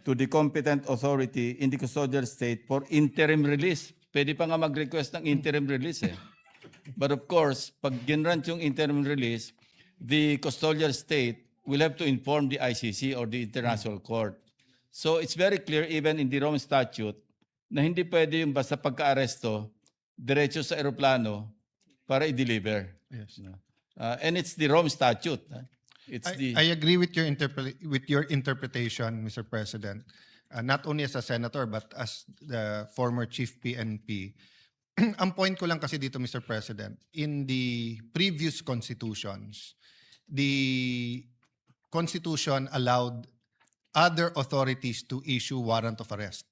to the competent authority in the custodial state for interim release. Pwede pa nga mag-request ng interim release eh. But of course, pag ginrant yung interim release, the custodial state will have to inform the ICC or the International Court. So it's very clear even in the Rome Statute na hindi pwede yung basta pagka-aresto, diretso sa aeroplano para i-deliver. Yes. And it's the Rome Statute. It's I agree with your interpretation, Mr. President. Not only as a senator but as the former chief PNP. Ang point ko lang kasi dito, Mr. President, in the previous constitutions, the Constitution allowed other authorities to issue warrant of arrest.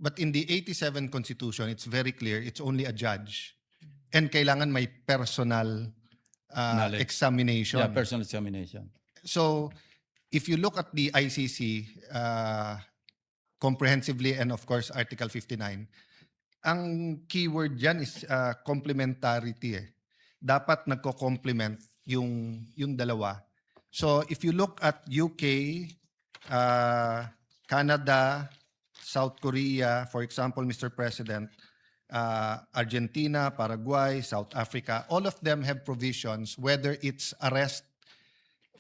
But in the 87 Constitution, it's very clear, it's only a judge. And kailangan may personal examination. Yeah, personal examination. So, if you look at the ICC comprehensively and of course Article 59, ang keyword dyan is complementarity eh. Dapat nagko-complement yung dalawa. So, if you look at UK, Canada, South Korea, for example, Mr. President, Argentina, Paraguay, South Africa, all of them have provisions, whether it's arrest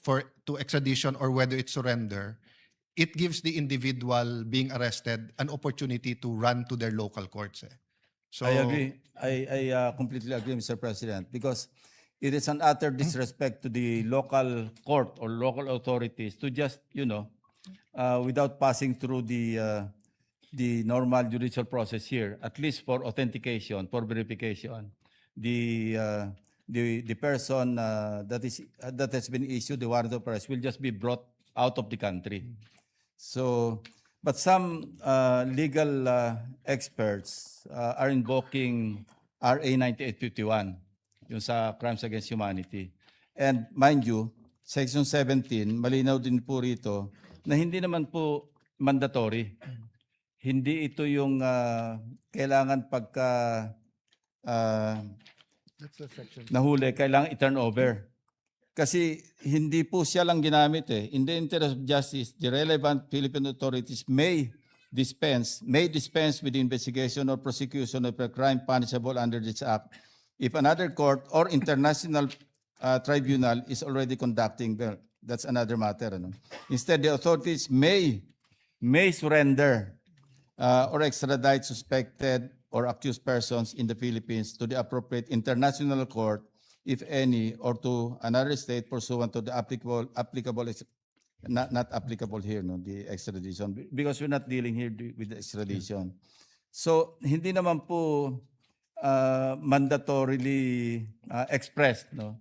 to extradition or whether it's surrender, it gives the individual being arrested an opportunity to run to their local courts. So, I agree. I completely agree, Mr. President, because it is an utter disrespect to the local court or local authorities to just, without passing through the normal judicial process here, at least for authentication, for verification, the person that has been issued the warrant of arrest will just be brought out of the country. So, but some legal experts are invoking RA 9851, yung sa Crimes Against Humanity. And mind you, Section 17, malinaw din po rito na hindi naman po mandatory. Hindi ito yung kailangan pagka nahuli, kailangan i-turn over. Kasi hindi po siya lang ginamit eh. In the interest of justice, the relevant Philippine authorities may dispense with the investigation or prosecution of a crime punishable under this act if another court or international tribunal is already conducting. Well, that's another matter. Ano? Instead, the authorities may surrender or extradite suspected or accused persons in the Philippines to the appropriate international court, if any, or to another state pursuant to the applicable not applicable here, no, the extradition, because we're not dealing here with the extradition. So, hindi naman po mandatorily expressed, no,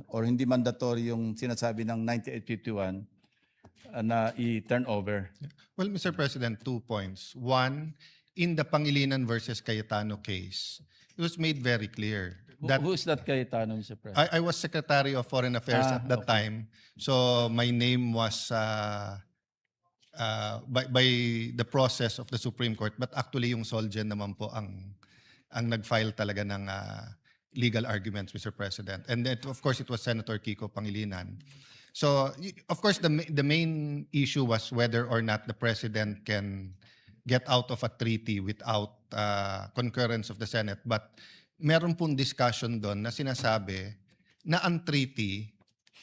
or hindi mandatory yung sinasabi ng 9851 na i-turn over. well, Mr. President, 2 points. One, in the Pangilinan versus Cayetano case, it was made very clear that Who's that Cayetano, Mr. President? I was Secretary of Foreign Affairs at that time. So my name was by the process of the Supreme Court, but actually yung Solgen naman po ang nag-file talaga ng legal arguments, Mr. President. And then, of course, it was Senator Kiko Pangilinan. So, of course, the main issue was whether or not the President can get out of a treaty without concurrence of the Senate. But meron pong discussion doon na sinasabi na ang treaty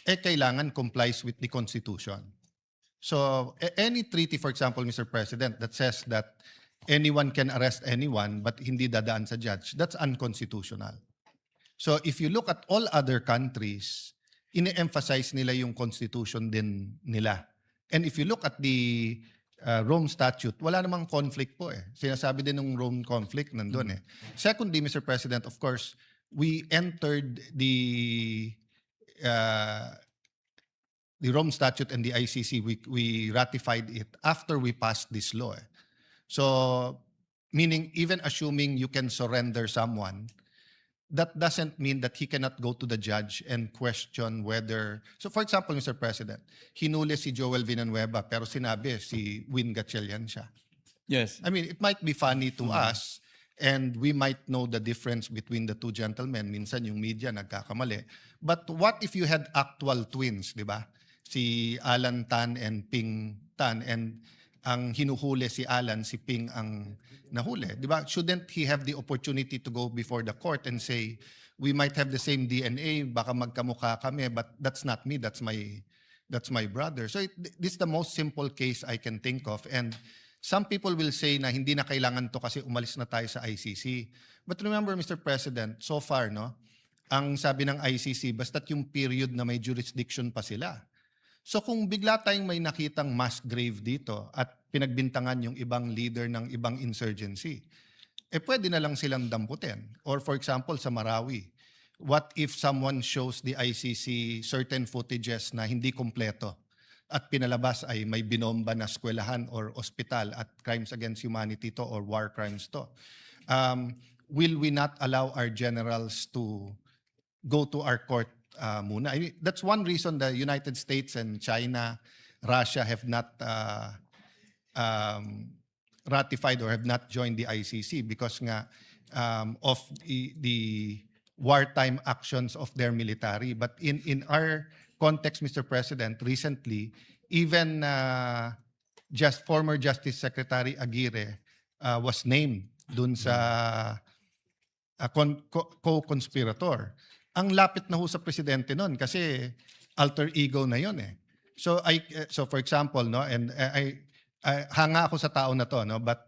kailangan complies with the Constitution. So, any treaty, for example, Mr. President, that says that anyone can arrest anyone but hindi dadaan sa judge, that's unconstitutional. So, if you look at all other countries, ine-emphasize nila yung Constitution din nila. And if you look at the Rome Statute, wala namang conflict po eh. Sinasabi din ng Rome conflict nandun eh. Secondly, Mr. President, of course, we entered the Rome Statute and the ICC, we ratified it after we passed this law eh. So, meaning even assuming you can surrender someone, that doesn't mean that he cannot go to the judge and question whether... So for example, Mr. President, hinuli si Joel Villanueva pero sinabi si Win Gatchalian siya. Yes. I mean, it might be funny to us and we might know the difference between the two gentlemen. Minsan yung media nagkakamali. But what if you had actual twins, di ba? Si Alan Tan and Ping Tan, and ang hinuhuli si Alan, si Ping ang nahuli. Di ba? Shouldn't he have the opportunity to go before the court and say, we might have the same DNA, baka magkamukha kami, but that's not me, that's my brother. So this is the most simple case I can think of. And some people will say na hindi na kailangan to kasi umalis na tayo sa ICC. But remember, Mr. President, so far, no, ang sabi ng ICC, basta't yung period na may jurisdiction pa sila. So kung bigla tayong may nakitang mass grave dito at pinagbintangan yung ibang leader ng ibang insurgency, pwede na lang silang damputin. Or for example, sa Marawi, what if someone shows the ICC certain footages na hindi kompleto at pinalabas ay may binomba na eskwelahan or ospital at crimes against humanity to or war crimes to? Will we not allow our generals to go to our court muna? I mean, that's one reason the United States and China, Russia have not ratified or have not joined the ICC because nga of the wartime actions of their military. But in our context, Mr. President, recently, even just former Justice Secretary Aguirre was named dun sa co-conspirator. Ang lapit na ho sa presidente nun kasi alter ego na yon eh. So for example, no, and I hanga ako sa tao na to, no, but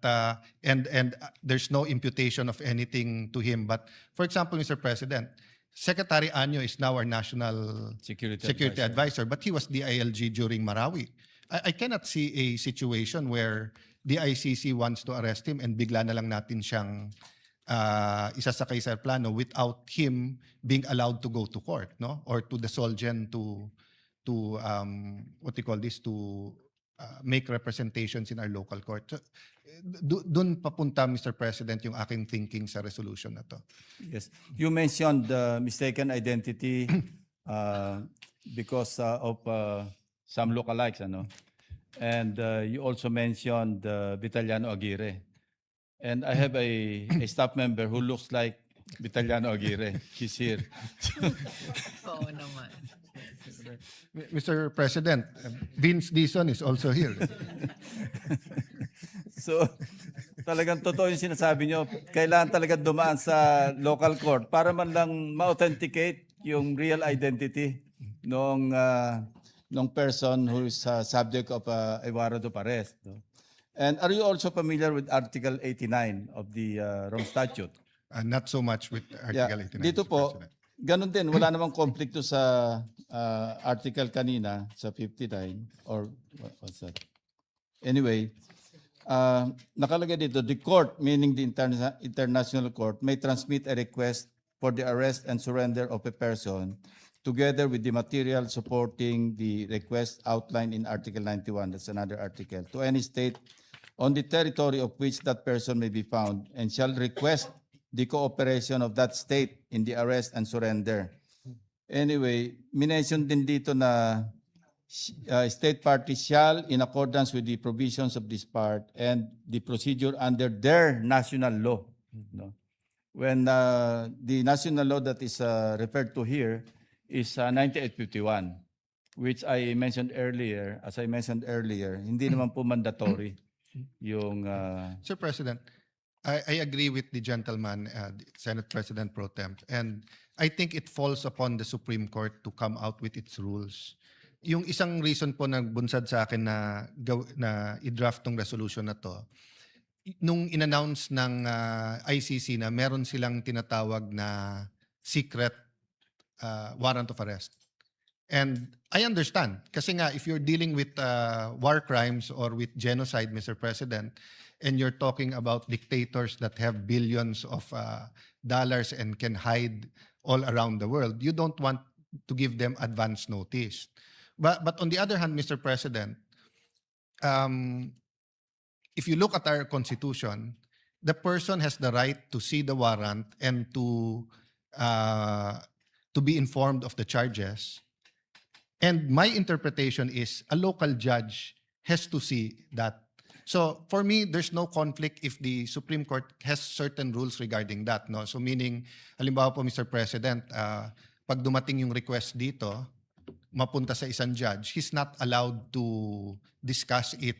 and there's no imputation of anything to him, but for example, Mr. President, Secretary Anyo is now our national security advisor, but he was the ILG during Marawi. I cannot see a situation where the ICC wants to arrest him and bigla na lang natin siyang isasakay sa plano without him being allowed to go to court, no, or to the Solgen to what you call this, to make representations in our local court. So, dun papunta, Mr. President, yung aking thinking sa resolution na to. Yes. You mentioned mistaken identity because of some lookalikes, ano? And you also mentioned Vitaliano Aguirre. And I have a staff member who looks like Vitaliano Aguirre. He's here. Oo naman. Mr. President, Vince Dizon is also here. So, talagang totoo yung sinasabi nyo. Kailangan talaga dumaan sa local court para man lang ma-authenticate yung real identity ng person who is subject of a warrant of arrest. No? And are you also familiar with Article 89 of the Rome Statute? Not so much with Article 89. Dito Mr. po, President. ganun din. Wala namang conflicto sa article kanina, sa 59, or what's that? Anyway, nakalagay dito, the court, meaning the international court, may transmit a request for the arrest and surrender of a person together with the material supporting the request outlined in Article 91, that's another article, to any state on the territory of which that person may be found, and shall request the cooperation of that state in the arrest and surrender. Anyway, minention din dito na state parties shall, in accordance with the provisions of this part and the procedure under their national law. No? When the national law that is referred to here is 9851, which I mentioned earlier, as I mentioned earlier, hindi naman po mandatory yung... Sir President, I agree with the gentleman, Senate President Pro Tem, and I think it falls upon the Supreme Court to come out with its rules. Yung isang reason po na bunsad sa akin na i-draft tong resolution na to, nung in-announce ng ICC na meron silang tinatawag na secret warrant of arrest. And I understand, kasi nga if you're dealing with war crimes or with genocide, Mr. President, and you're talking about dictators that have billions of dollars and can hide all around the world, you don't want to give them advance notice. But on the other hand, Mr. President, if you look at our Constitution, the person has the right to see the warrant and to be informed of the charges. And my interpretation is a local judge has to see that. So for me, there's no conflict if the Supreme Court has certain rules regarding that. No? So meaning, halimbawa po, Mr. President, pag dumating yung request dito, mapunta sa isang judge, he's not allowed to discuss it